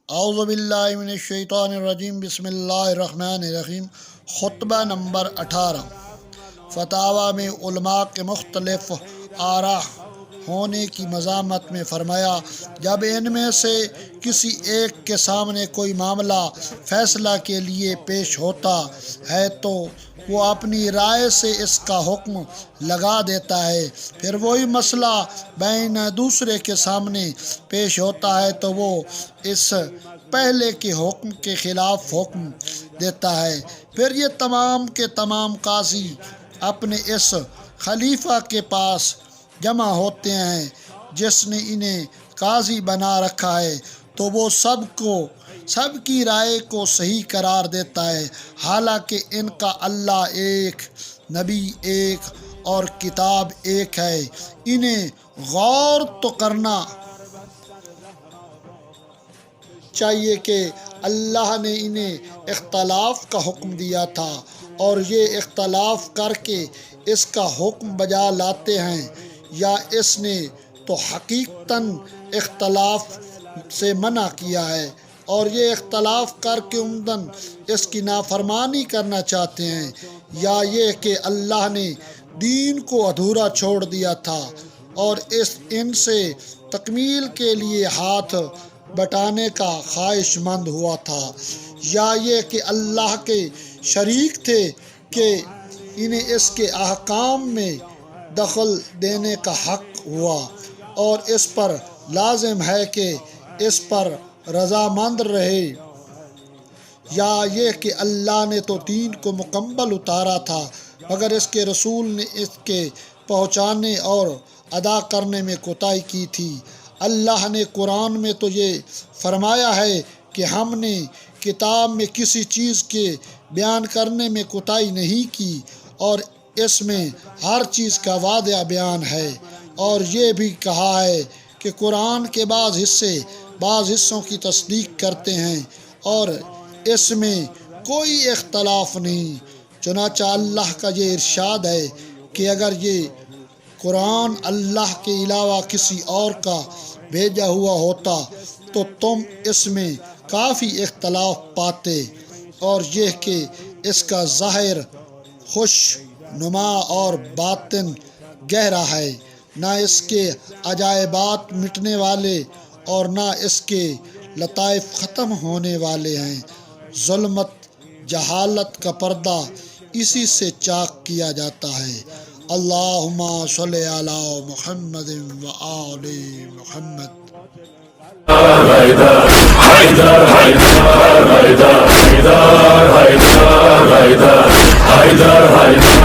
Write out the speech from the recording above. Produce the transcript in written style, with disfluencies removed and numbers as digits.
اعوذ باللہ من الشیطان الرجیم، بسم اللہ الرحمن الرحیم۔ خطبہ نمبر 18۔ فتاوی میں علماء کے مختلف آراء ہونے کی مذمت میں فرمایا، جب ان میں سے کسی ایک کے سامنے کوئی معاملہ فیصلہ کے لیے پیش ہوتا ہے تو وہ اپنی رائے سے اس کا حکم لگا دیتا ہے، پھر وہی مسئلہ بین دوسرے کے سامنے پیش ہوتا ہے تو وہ اس پہلے کے حکم کے خلاف حکم دیتا ہے، پھر یہ تمام کے تمام قاضی اپنے اس خلیفہ کے پاس جمع ہوتے ہیں جس نے انہیں قاضی بنا رکھا ہے، تو وہ سب کی رائے کو صحیح قرار دیتا ہے، حالانکہ ان کا اللہ ایک، نبی ایک اور کتاب ایک ہے۔ انہیں غور تو کرنا چاہیے کہ اللہ نے انہیں اختلاف کا حکم دیا تھا اور یہ اختلاف کر کے اس کا حکم بجا لاتے ہیں، یا اس نے تو حقیقتاً اختلاف سے منع کیا ہے اور یہ اختلاف کر کے عمدن اس کی نافرمانی کرنا چاہتے ہیں، یا یہ کہ اللہ نے دین کو ادھورا چھوڑ دیا تھا اور ان سے تکمیل کے لیے ہاتھ بٹانے کا خواہش مند ہوا تھا، یا یہ کہ اللہ کے شریک تھے کہ انہیں اس کے احکام میں دخل دینے کا حق ہوا اور اس پر لازم ہے کہ اس پر رضامند رہے، یا یہ کہ اللہ نے تو دین کو مکمل اتارا تھا مگر اس کے رسول نے اس کے پہنچانے اور ادا کرنے میں کوتاہی کی تھی۔ اللہ نے قرآن میں تو یہ فرمایا ہے کہ ہم نے کتاب میں کسی چیز کے بیان کرنے میں کوتاہی نہیں کی اور اس میں ہر چیز کا واضح بیان ہے، اور یہ بھی کہا ہے کہ قرآن کے بعض حصوں کی تصدیق کرتے ہیں اور اس میں کوئی اختلاف نہیں۔ چنانچہ اللہ کا یہ ارشاد ہے کہ اگر یہ قرآن اللہ کے علاوہ کسی اور کا بھیجا ہوا ہوتا تو تم اس میں کافی اختلاف پاتے، اور یہ کہ اس کا ظاہر خوش نما اور باطن گہرا ہے، نہ اس کے عجائبات مٹنے والے اور نہ اس کے لطائف ختم ہونے والے ہیں۔ ظلمت جہالت کا پردہ اسی سے چاک کیا جاتا ہے۔ اللہم صلی علی محمد و آل محمد۔ حیدر حیدر حیدر حیدر حیدر حیدر حیدر حیدر